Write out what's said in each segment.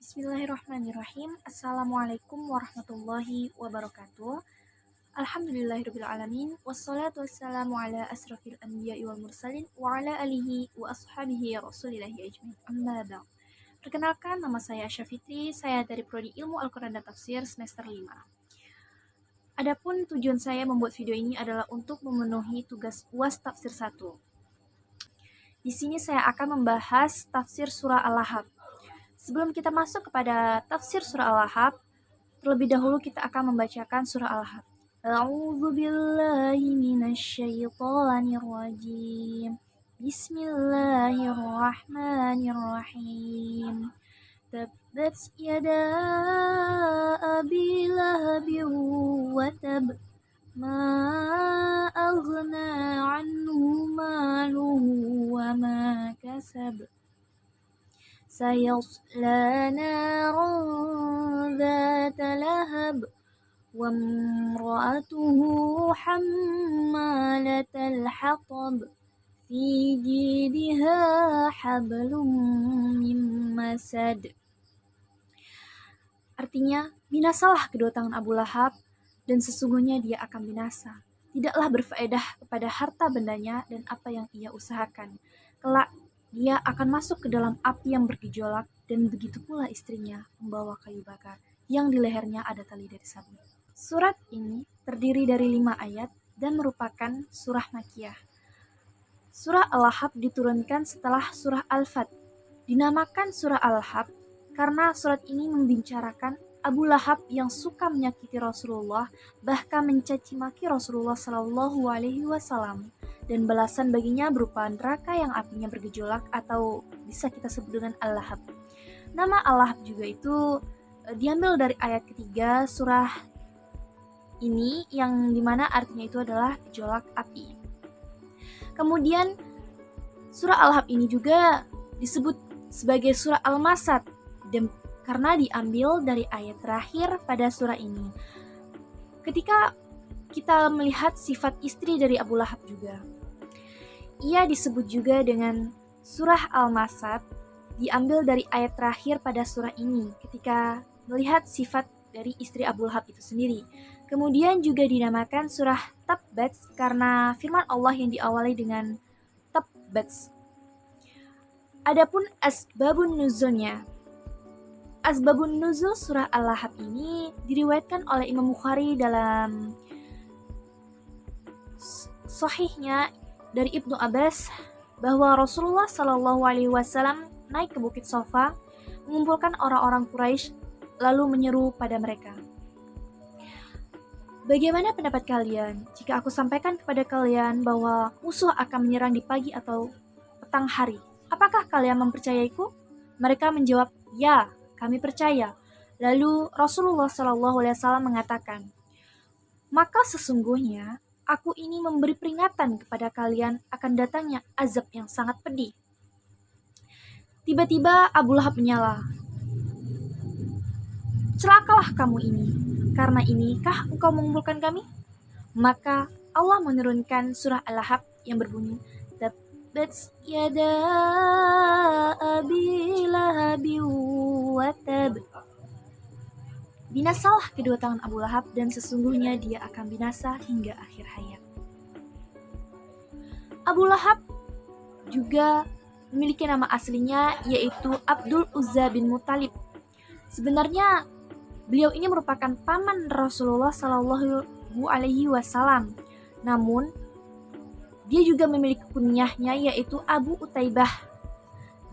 Bismillahirrahmanirrahim. Assalamualaikum warahmatullahi wabarakatuh. Alhamdulillahirrabbilalamin. Wassalatu wassalamu ala asrafil anbiya'i wal mursalin wa ala alihi wa ashabihi rasulillahi ajmain. Amma ba'd. Perkenalkan, nama saya Asya Fitri. Saya dari Prodi Ilmu Al-Quran dan Tafsir semester 5. Adapun tujuan saya membuat video ini adalah untuk memenuhi tugas UAS Tafsir 1. Di sini saya akan membahas tafsir surah Al-Lahab. Sebelum kita masuk kepada tafsir surah Al-Lahab, terlebih dahulu kita akan membacakan surah Al-Lahab. A'udzu billahi minasyaitonir rajim. Bismillahirrahmanirrahim. Tabbat yada abi lahabin wa tab. Ma aghna anhu maluhu wa ma kasab. Sayasla naran dhata lahab wa imra'atuhu hammalatal hatab fi jidha hablum min masad. Artinya, binasalah kedua tangan Abu Lahab, dan sesungguhnya dia akan binasa. Tidaklah berfaedah kepada harta bendanya dan apa yang ia usahakan. Kelak dia akan masuk ke dalam api yang bergejolak, dan begitu pula istrinya membawa kayu bakar yang di lehernya ada tali dari sabu. Surat ini terdiri dari 5 ayat dan merupakan surah Makkiyah. Surah Al-Lahab diturunkan setelah surah Al-Fat. Dinamakan surah Al-Lahab karena surat ini membicarakan Abu Lahab yang suka menyakiti Rasulullah, bahkan mencaci maki Rasulullah Shallallahu Alaihi Wasallam, dan balasan baginya berupa neraka yang apinya bergejolak, atau bisa kita sebut dengan Al-Lahab. Nama Al-Lahab juga itu diambil dari ayat ketiga surah ini, yang dimana artinya itu adalah gejolak api. Kemudian surah Al-Lahab ini juga disebut sebagai surah Al-Masad, dan karena diambil dari ayat terakhir pada surah ini. Ketika kita melihat sifat istri dari Abu Lahab juga, ia disebut juga dengan surah Al-Masad, diambil dari ayat terakhir pada surah ini ketika melihat sifat dari istri Abu Lahab itu sendiri. Kemudian juga dinamakan surah Tabbat karena firman Allah yang diawali dengan Tabbat. Adapun asbabun nuzulnya, asbabun nuzul surah Al-Lahab ini diriwayatkan oleh Imam Bukhari dalam sahihnya dari Ibnu Abbas bahwa Rasulullah Shallallahu Alaihi Wasallam naik ke Bukit Sofa, mengumpulkan orang-orang Quraisy, lalu menyeru pada mereka, "Bagaimana pendapat kalian jika aku sampaikan kepada kalian bahwa musuh akan menyerang di pagi atau petang hari? Apakah kalian mempercayaiku?" Mereka menjawab, "Ya, kami percaya." Lalu Rasulullah SAW mengatakan, "Maka sesungguhnya aku ini memberi peringatan kepada kalian akan datangnya azab yang sangat pedih." Tiba-tiba Abu Lahab menyala, "Celakalah kamu ini, karena inikah engkau mengumpulkan kami?" Maka Allah menurunkan surah Al-Lahab yang berbunyi, Tabbat yada abi lahabin wa tab. Binasalah kedua tangan Abu Lahab, dan sesungguhnya dia akan binasa hingga akhir hayat. Abu Lahab juga memiliki nama aslinya, yaitu Abdul Uzza bin Muttalib. Sebenarnya beliau ini merupakan paman Rasulullah Shallallahu Alaihi Wasallam. Namun dia juga memiliki kunyahnya, yaitu Abu Utaibah,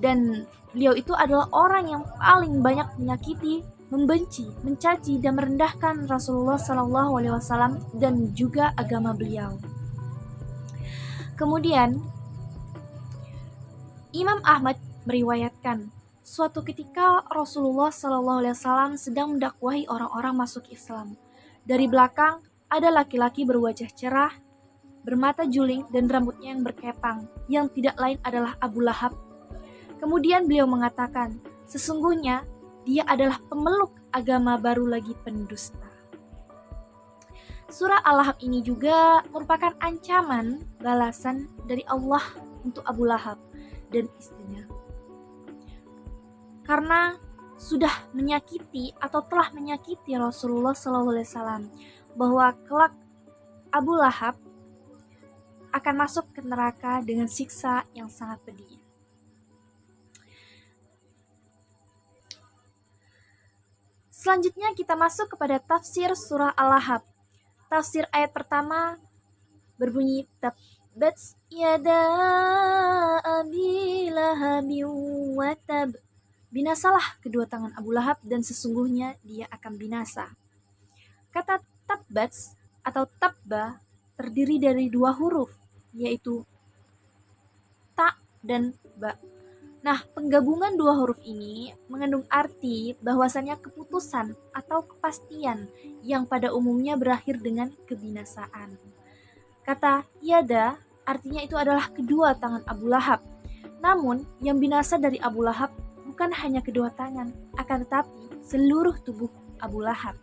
dan beliau itu adalah orang yang paling banyak menyakiti, membenci, mencaci, dan merendahkan Rasulullah Shallallahu Alaihi Wasallam dan juga agama beliau. Kemudian Imam Ahmad meriwayatkan, suatu ketika Rasulullah Shallallahu Alaihi Wasallam sedang mendakwahi orang-orang masuk Islam. Dari belakang ada laki-laki berwajah cerah, bermata juling, dan rambutnya yang berkepang, yang tidak lain adalah Abu Lahab. Kemudian beliau mengatakan, sesungguhnya dia adalah pemeluk agama baru lagi pendusta. Surah Al-Lahab ini juga merupakan ancaman balasan dari Allah untuk Abu Lahab dan istrinya. Karena sudah menyakiti atau telah menyakiti Rasulullah SAW, bahwa kelak Abu Lahab akan masuk ke neraka dengan siksa yang sangat pedih. Selanjutnya kita masuk kepada tafsir surah Al-Lahab. Tafsir ayat pertama berbunyi tabbat yada abi lahabin wa tab. Binasalah kedua tangan Abu Lahab dan sesungguhnya dia akan binasa. Kata tabbat atau tabba terdiri dari dua huruf, yaitu ta dan ba. Nah, penggabungan dua huruf ini mengandung arti bahwasannya keputusan atau kepastian yang pada umumnya berakhir dengan kebinasaan. Kata yada artinya itu adalah kedua tangan Abu Lahab. Namun, yang binasa dari Abu Lahab bukan hanya kedua tangan, akan tetapi seluruh tubuh Abu Lahab.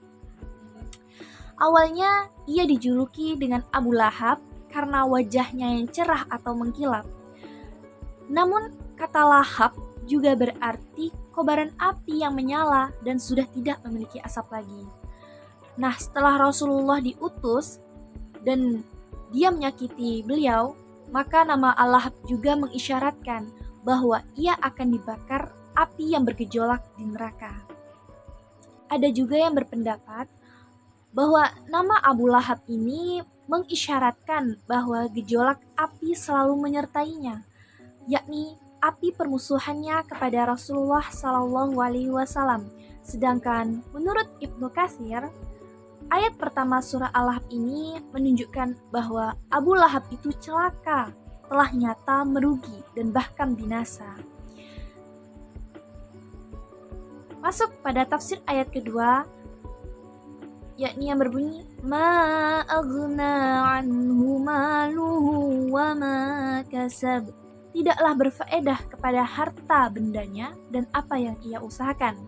Awalnya, ia dijuluki dengan Abu Lahab karena wajahnya yang cerah atau mengkilap. Namun, kata lahab juga berarti kobaran api yang menyala dan sudah tidak memiliki asap lagi. Nah, setelah Rasulullah diutus dan dia menyakiti beliau, maka nama Al-Lahab juga mengisyaratkan bahwa ia akan dibakar api yang bergejolak di neraka. Ada juga yang berpendapat bahwa nama Abu Lahab ini mengisyaratkan bahwa gejolak api selalu menyertainya, yakni api permusuhannya kepada Rasulullah SAW. Sedangkan menurut Ibnu Katsir, ayat pertama surah Al-Lahab ini menunjukkan bahwa Abu Lahab itu celaka, telah nyata merugi dan bahkan binasa. Masuk pada tafsir ayat kedua, yakni yang berbunyi ma aghna anhu maluhu wa ma kasab. Tidaklah berfaedah kepada harta bendanya dan apa yang ia usahakan.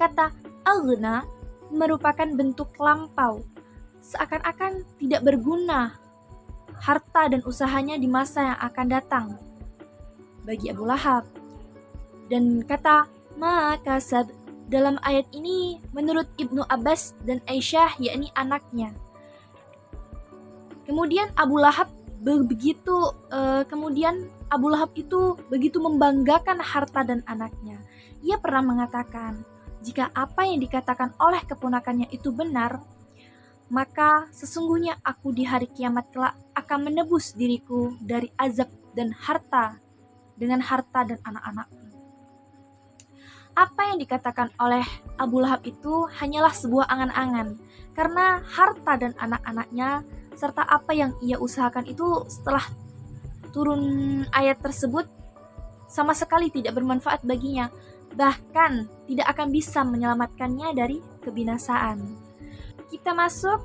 Kata aghna merupakan bentuk lampau, seakan-akan tidak berguna harta dan usahanya di masa yang akan datang bagi Abu Lahab. Dan kata ma kasab dalam ayat ini menurut Ibnu Abbas dan Aisyah, yakni anaknya. Kemudian Abu Lahab itu begitu membanggakan harta dan anaknya. Ia pernah mengatakan, jika apa yang dikatakan oleh keponakannya itu benar, maka sesungguhnya aku di hari kiamat kelak akan menebus diriku dari azab dan harta dengan harta dan anak-anakku. Apa yang dikatakan oleh Abu Lahab itu hanyalah sebuah angan-angan, karena harta dan anak-anaknya serta apa yang ia usahakan itu setelah turun ayat tersebut sama sekali tidak bermanfaat baginya, bahkan tidak akan bisa menyelamatkannya dari kebinasaan. Kita masuk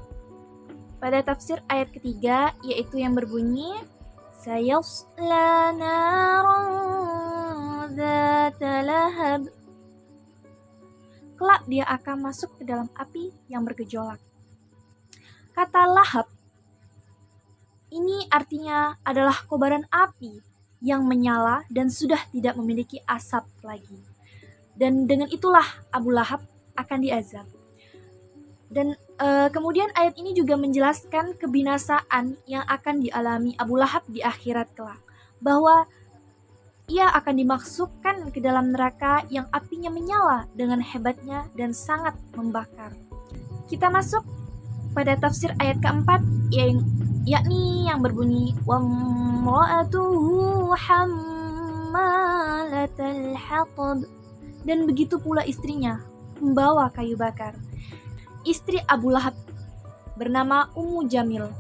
pada tafsir ayat ketiga, yaitu yang berbunyi sayasla naran dzata lahab. Kelak dia akan masuk ke dalam api yang bergejolak. Kata lahab ini artinya adalah kobaran api yang menyala dan sudah tidak memiliki asap lagi. Dan dengan itulah Abu Lahab akan diazab. Dan kemudian ayat ini juga menjelaskan kebinasaan yang akan dialami Abu Lahab di akhirat kelak. Bahwa ia akan dimasukkan ke dalam neraka yang apinya menyala dengan hebatnya dan sangat membakar. Kita masuk pada tafsir ayat keempat, yakni yang berbunyi wamra'atuhu hammalatal hatab, dan begitu pula istrinya membawa kayu bakar. Istri Abu Lahab bernama Ummu Jamil,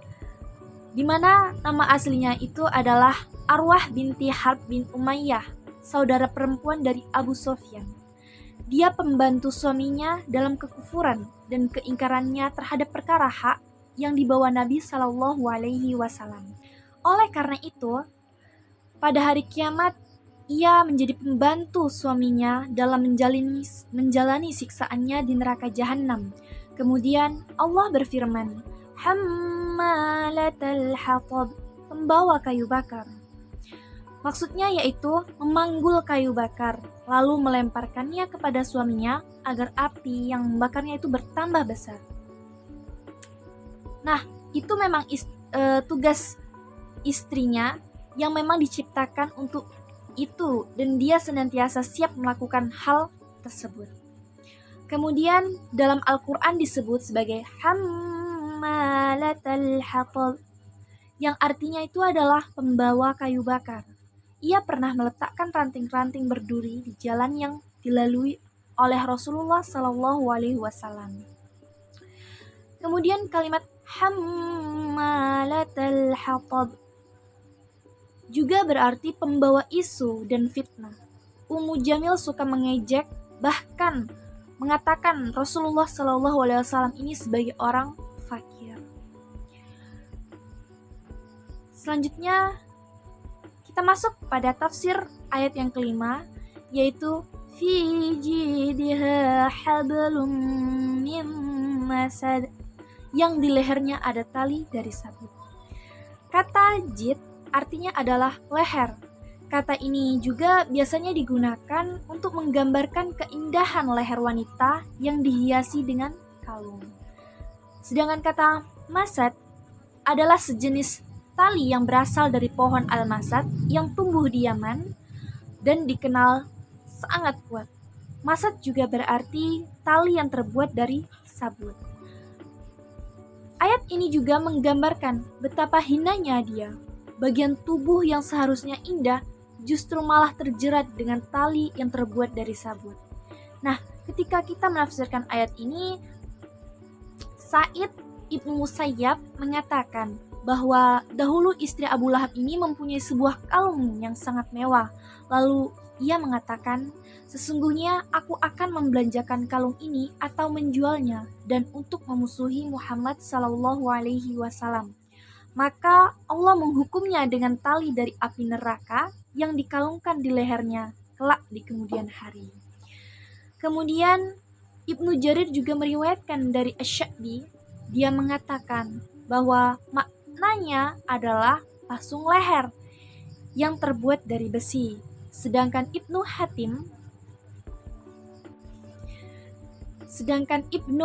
di mana nama aslinya itu adalah Arwah binti Harb bin Umayyah, saudara perempuan dari Abu Sufyan. Dia pembantu suaminya dalam kekufuran dan keingkarannya terhadap perkara hak yang dibawa Nabi Shallallahu Alaihi Wasallam. Oleh karena itu, pada hari kiamat ia menjadi pembantu suaminya dalam menjalani siksaannya di neraka Jahannam. Kemudian Allah berfirman, hammalatal hatab, pembawa kayu bakar. Maksudnya yaitu memanggul kayu bakar, lalu melemparkannya kepada suaminya agar api yang membakarnya itu bertambah besar. Nah, itu memang tugas istrinya yang memang diciptakan untuk itu, dan dia senantiasa siap melakukan hal tersebut. Kemudian dalam Al-Quran disebut sebagai hammalatal hatab, yang artinya itu adalah pembawa kayu bakar. Ia pernah meletakkan ranting-ranting berduri di jalan yang dilalui oleh Rasulullah SAW. Kemudian kalimat hammalatal hatab juga berarti pembawa isu dan fitnah. Ummu Jamil suka mengejek, bahkan mengatakan Rasulullah SAW ini sebagai orang fakir. Selanjutnya kita masuk pada tafsir ayat yang kelima, yaitu fi jidha hablum min masad, yang di lehernya ada tali dari sabit. Kata jid artinya adalah leher. Kata ini juga biasanya digunakan untuk menggambarkan keindahan leher wanita yang dihiasi dengan kalung. Sedangkan kata masad adalah sejenis tali yang berasal dari pohon al-masad yang tumbuh di Yaman dan dikenal sangat kuat. Masad juga berarti tali yang terbuat dari sabut. Ayat ini juga menggambarkan betapa hinanya dia. Bagian tubuh yang seharusnya indah justru malah terjerat dengan tali yang terbuat dari sabut. Nah, ketika kita menafsirkan ayat ini, Sa'id Ibnu Musayyab mengatakan bahwa dahulu istri Abu Lahab ini mempunyai sebuah kalung yang sangat mewah. Lalu ia mengatakan, sesungguhnya aku akan membelanjakan kalung ini atau menjualnya dan untuk memusuhi Muhammad SAW. Maka Allah menghukumnya dengan tali dari api neraka yang dikalungkan di lehernya kelak di kemudian hari. Kemudian Ibnu Jarir juga meriwayatkan dari Asy-Sya'bi, dia mengatakan bahwa maknanya adalah pasung leher yang terbuat dari besi. Sedangkan Ibnu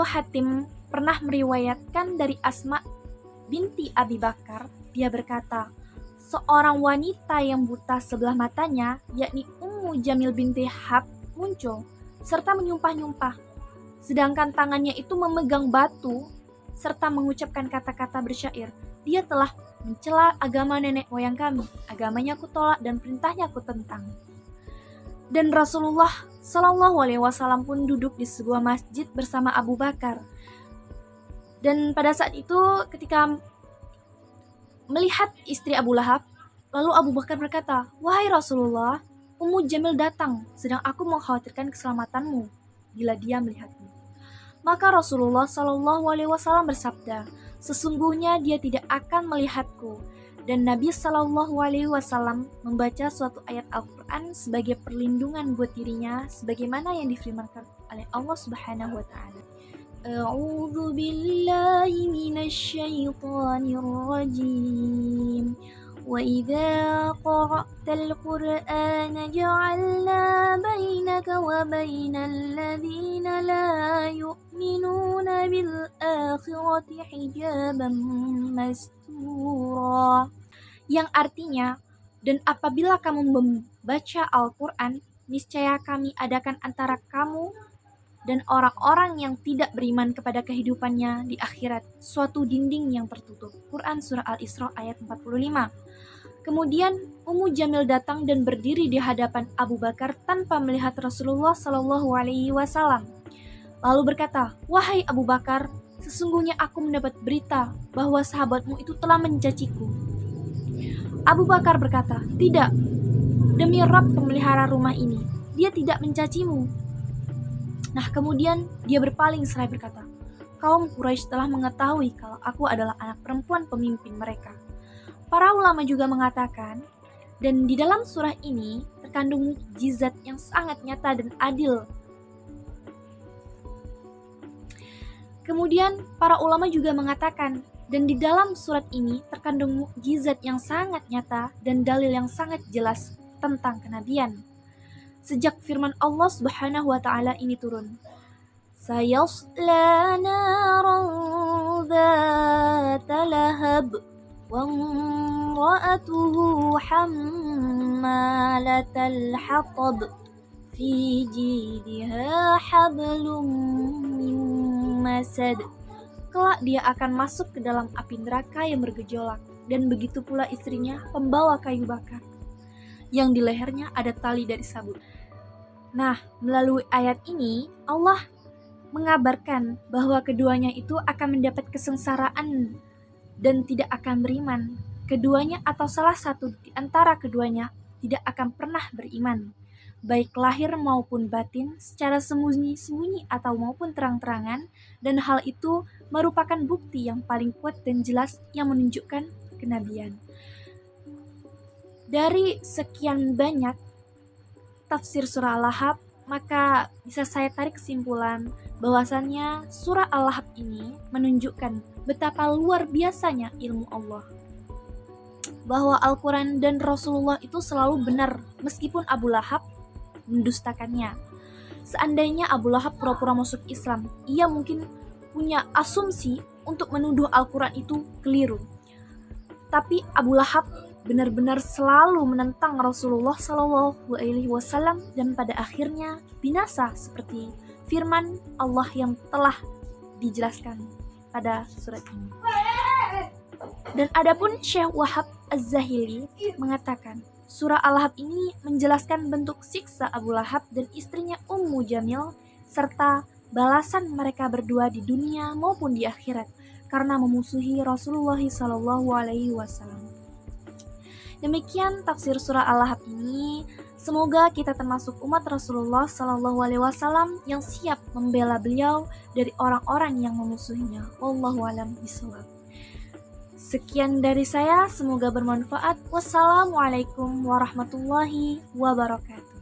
Hatim pernah meriwayatkan dari Asma binti Abi Bakar, dia berkata, seorang wanita yang buta sebelah matanya, yakni Ummu Jamil binti Hab, muncul serta menyumpah-nyumpah. Sedangkan tangannya itu memegang batu serta mengucapkan kata-kata bersyair, dia telah mencela agama nenek moyang kami, agamanya aku tolak dan perintahnya aku tentang. Dan Rasulullah SAW pun duduk di sebuah masjid bersama Abu Bakar. Dan pada saat itu ketika melihat istri Abu Lahab, lalu Abu Bakar berkata, wahai Rasulullah, Ummu Jamil datang, sedang aku mengkhawatirkan keselamatanmu bila dia melihatmu. Maka Rasulullah SAW bersabda, sesungguhnya dia tidak akan melihatku. Dan Nabi SAW membaca suatu ayat Al-Quran sebagai perlindungan buat dirinya, sebagaimana yang difirmankan oleh Allah Subhanahu Wa Taala. A'udzu billahi minasy syaithanir rajim. Wa idza qara'tal Qur'ana ja'alna bainaka wa bainal ladzina la yu'minuna bil akhirati hijaban mastura. Yang artinya, dan apabila kamu membaca Al-Quran, niscaya kami adakan antara kamu dan orang-orang yang tidak beriman kepada kehidupannya di akhirat suatu dinding yang tertutup. Quran Surah Al-Isra ayat 45. Kemudian Ummu Jamil datang dan berdiri di hadapan Abu Bakar tanpa melihat Rasulullah SAW. Lalu berkata, wahai Abu Bakar, sesungguhnya aku mendapat berita bahwa sahabatmu itu telah mencaciku. Abu Bakar berkata, tidak, demi Rabb pemelihara rumah ini, dia tidak mencacimu. Nah, kemudian dia berpaling seraya berkata, kaum Quraisy telah mengetahui kalau aku adalah anak perempuan pemimpin mereka. Para ulama juga mengatakan, dan di dalam surah ini terkandung mukjizat yang sangat nyata dan adil. Kemudian para ulama juga mengatakan, Dan di dalam surat ini terkandung mukjizat yang sangat nyata dan dalil yang sangat jelas tentang kenabian. Sejak firman Allah Subhanahu wa taala ini turun, sayasla naran dzata lahab wa imra'atuhu hammalatal hatab fi jidha hablum min masad. Kelak dia akan masuk ke dalam api neraka yang bergejolak, dan begitu pula istrinya pembawa kayu bakar, yang di lehernya ada tali dari sabut. Nah, melalui ayat ini Allah mengabarkan bahwa keduanya itu akan mendapat kesengsaraan dan tidak akan beriman. Keduanya atau salah satu di antara keduanya tidak akan pernah beriman, baik lahir maupun batin, secara sembunyi-sembunyi atau maupun terang-terangan, dan hal itu merupakan bukti yang paling kuat dan jelas yang menunjukkan kenabian. Dari sekian banyak tafsir surah Al-Lahab, maka bisa saya tarik kesimpulan bahwasannya surah Al-Lahab ini menunjukkan betapa luar biasanya ilmu Allah, bahwa Al-Quran dan Rasulullah itu selalu benar meskipun Abu Lahab mendustakannya. Seandainya Abu Lahab pura-pura masuk Islam, ia mungkin punya asumsi untuk menuduh Al-Quran itu keliru. Tapi Abu Lahab benar-benar selalu menentang Rasulullah SAW dan pada akhirnya binasa seperti firman Allah yang telah dijelaskan pada surat ini. Dan adapun Syekh Wahab Az-Zahili mengatakan, surah Al-Lahab ini menjelaskan bentuk siksa Abu Lahab dan istrinya Ummu Jamil serta balasan mereka berdua di dunia maupun di akhirat karena memusuhi Rasulullah SAW. Demikian tafsir surah Al-Lahab ini. Semoga kita termasuk umat Rasulullah SAW yang siap membela beliau dari orang-orang yang memusuhinya. Wallahu a'lam bishawab. Sekian dari saya, semoga bermanfaat. Wassalamualaikum warahmatullahi wabarakatuh.